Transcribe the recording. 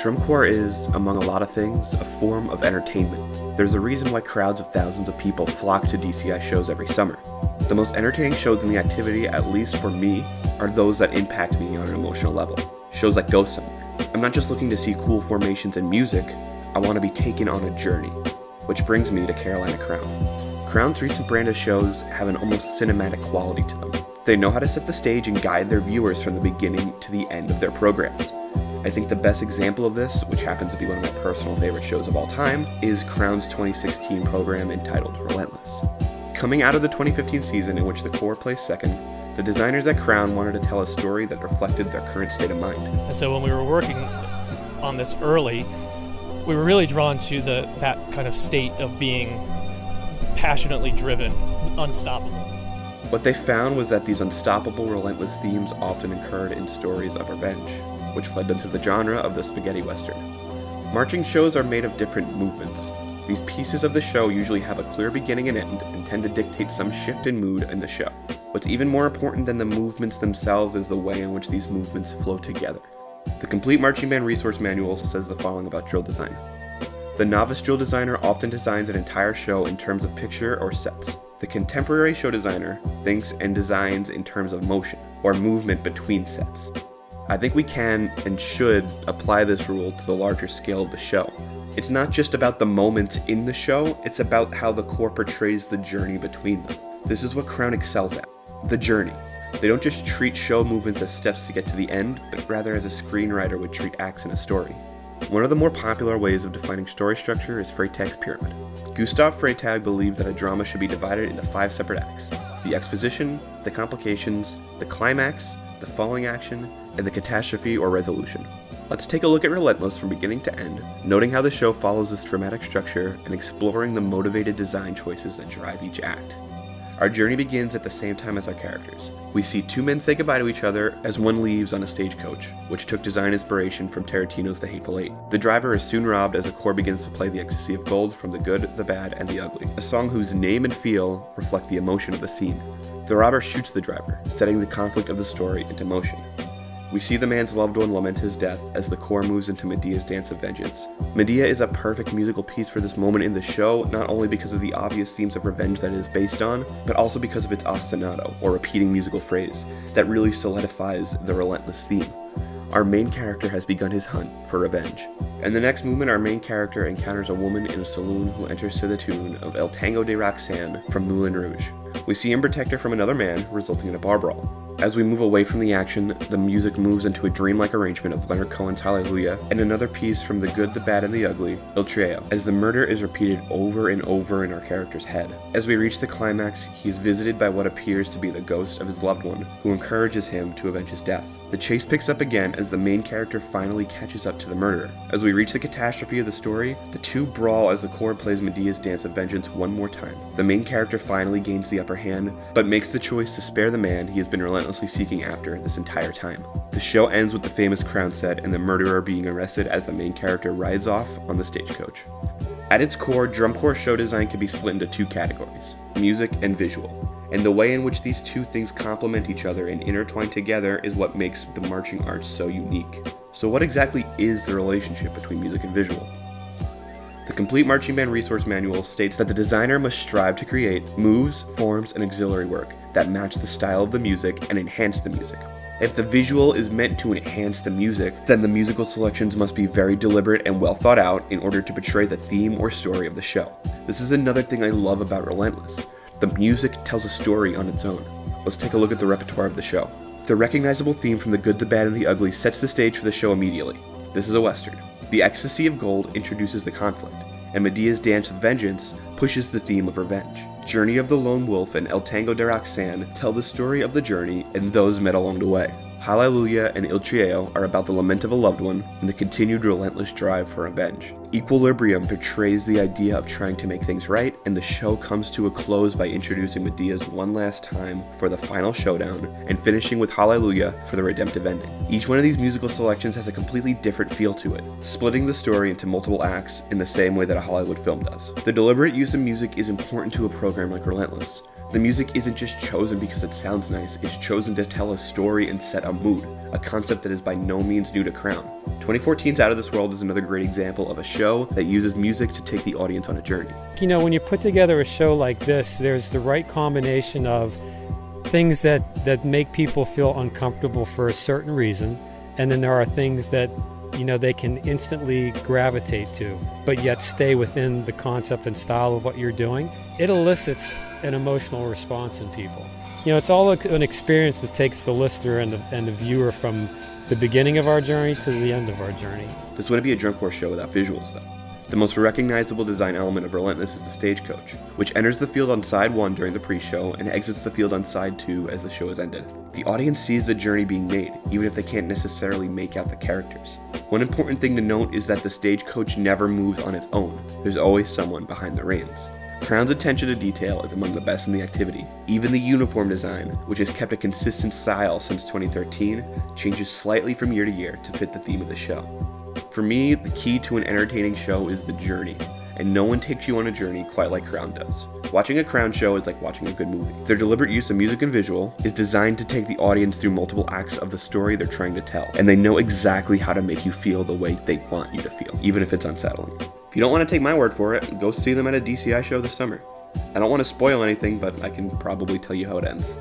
Drum corps is, among a lot of things, a form of entertainment. There's a reason why crowds of thousands of people flock to DCI shows every summer. The most entertaining shows in the activity, at least for me, are those that impact me on an emotional level. Shows like Ghost Summer. I'm not just looking to see cool formations and music, I want to be taken on a journey. Which brings me to Carolina Crown. Crown's recent brand of shows have an almost cinematic quality to them. They know how to set the stage and guide their viewers from the beginning to the end of their programs. I think the best example of this, which happens to be one of my personal favorite shows of all time, is Crown's 2016 program entitled Relentless. Coming out of the 2015 season in which the Corps placed second, the designers at Crown wanted to tell a story that reflected their current state of mind. And so when we were working on this early, we were really drawn to that kind of state of being passionately driven, unstoppable. What they found was that these unstoppable, relentless themes often occurred in stories of revenge, which led them to the genre of the spaghetti western. Marching shows are made of different movements. These pieces of the show usually have a clear beginning and end and tend to dictate some shift in mood in the show. What's even more important than the movements themselves is the way in which these movements flow together. The Complete Marching Band Resource Manual says the following about drill design. The novice drill designer often designs an entire show in terms of picture or sets. The contemporary show designer thinks and designs in terms of motion, or movement between sets. I think we can and should apply this rule to the larger scale of the show. It's not just about the moments in the show, it's about how the Corps portrays the journey between them. This is what Crown excels at, the journey. They don't just treat show movements as steps to get to the end, but rather as a screenwriter would treat acts in a story. One of the more popular ways of defining story structure is Freytag's pyramid. Gustav Freytag believed that a drama should be divided into 5 separate acts: the exposition, the complications, the climax, the falling action, and the catastrophe or resolution. Let's take a look at Relentless from beginning to end, noting how the show follows this dramatic structure and exploring the motivated design choices that drive each act. Our journey begins at the same time as our characters. We see 2 men say goodbye to each other as one leaves on a stagecoach, which took design inspiration from Tarantino's The Hateful Eight. The driver is soon robbed as the Corps begins to play The Ecstasy of Gold from The Good, the Bad, and the Ugly, a song whose name and feel reflect the emotion of the scene. The robber shoots the driver, setting the conflict of the story into motion. We see the man's loved one lament his death as the Corps moves into Medea's Dance of Vengeance. Medea is a perfect musical piece for this moment in the show, not only because of the obvious themes of revenge that it is based on, but also because of its ostinato, or repeating musical phrase, that really solidifies the relentless theme. Our main character has begun his hunt for revenge. In the next movement, our main character encounters a woman in a saloon who enters to the tune of El Tango de Roxanne from Moulin Rouge. We see him protect her from another man, resulting in a bar brawl. As we move away from the action, the music moves into a dreamlike arrangement of Leonard Cohen's Hallelujah and another piece from The Good, the Bad, and the Ugly, Il Trio, as the murder is repeated over and over in our character's head. As we reach the climax, he is visited by what appears to be the ghost of his loved one, who encourages him to avenge his death. The chase picks up again as the main character finally catches up to the murderer. As we reach the catastrophe of the story, the 2 brawl as the Corps plays Medea's Dance of Vengeance one more time. The main character finally gains the upper hand, but makes the choice to spare the man he has been relentlessly seeking after this entire time. The show ends with the famous Crown set and the murderer being arrested as the main character rides off on the stagecoach. At its core, drum corps show design can be split into 2 categories: music and visual. And the way in which these 2 things complement each other and intertwine together is what makes the marching arts so unique. So what exactly is the relationship between music and visual? The Complete Marching Band Resource Manual states that the designer must strive to create moves, forms, and auxiliary work that match the style of the music and enhance the music. If the visual is meant to enhance the music, then the musical selections must be very deliberate and well thought out in order to portray the theme or story of the show. This is another thing I love about Relentless. The music tells a story on its own. Let's take a look at the repertoire of the show. The recognizable theme from The Good, the Bad, and the Ugly sets the stage for the show immediately. This is a western. The Ecstasy of Gold introduces the conflict, and Medea's Dance of Vengeance pushes the theme of revenge. Journey of the Lone Wolf and El Tango de Roxanne tell the story of the journey and those met along the way. Hallelujah and Il Trio are about the lament of a loved one and the continued relentless drive for revenge. Equilibrium portrays the idea of trying to make things right, and the show comes to a close by introducing Medea's one last time for the final showdown and finishing with Hallelujah for the redemptive ending. Each one of these musical selections has a completely different feel to it, splitting the story into multiple acts in the same way that a Hollywood film does. The deliberate use of music is important to a program like Relentless. The music isn't just chosen because it sounds nice, it's chosen to tell a story and set a mood, a concept that is by no means new to Crown. 2014's Out of This World is another great example of a show that uses music to take the audience on a journey. You know, when you put together a show like this, there's the right combination of things that make people feel uncomfortable for a certain reason, and then there are things that, you know, they can instantly gravitate to, but yet stay within the concept and style of what you're doing. It elicits an emotional response in people. You know, it's all an experience that takes the listener and the viewer from the beginning of our journey to the end of our journey. This wouldn't be a Drunk Horse show without visuals, though. The most recognizable design element of Relentless is the stagecoach, which enters the field on side 1 during the pre-show and exits the field on side 2 as the show is ended. The audience sees the journey being made, even if they can't necessarily make out the characters. One important thing to note is that the stagecoach never moves on its own. There's always someone behind the reins. Crown's attention to detail is among the best in the activity. Even the uniform design, which has kept a consistent style since 2013, changes slightly from year to year to fit the theme of the show. For me, the key to an entertaining show is the journey, and no one takes you on a journey quite like Crown does. Watching a Crown show is like watching a good movie. Their deliberate use of music and visual is designed to take the audience through multiple acts of the story they're trying to tell, and they know exactly how to make you feel the way they want you to feel, even if it's unsettling. If you don't want to take my word for it, go see them at a DCI show this summer. I don't want to spoil anything, but I can probably tell you how it ends.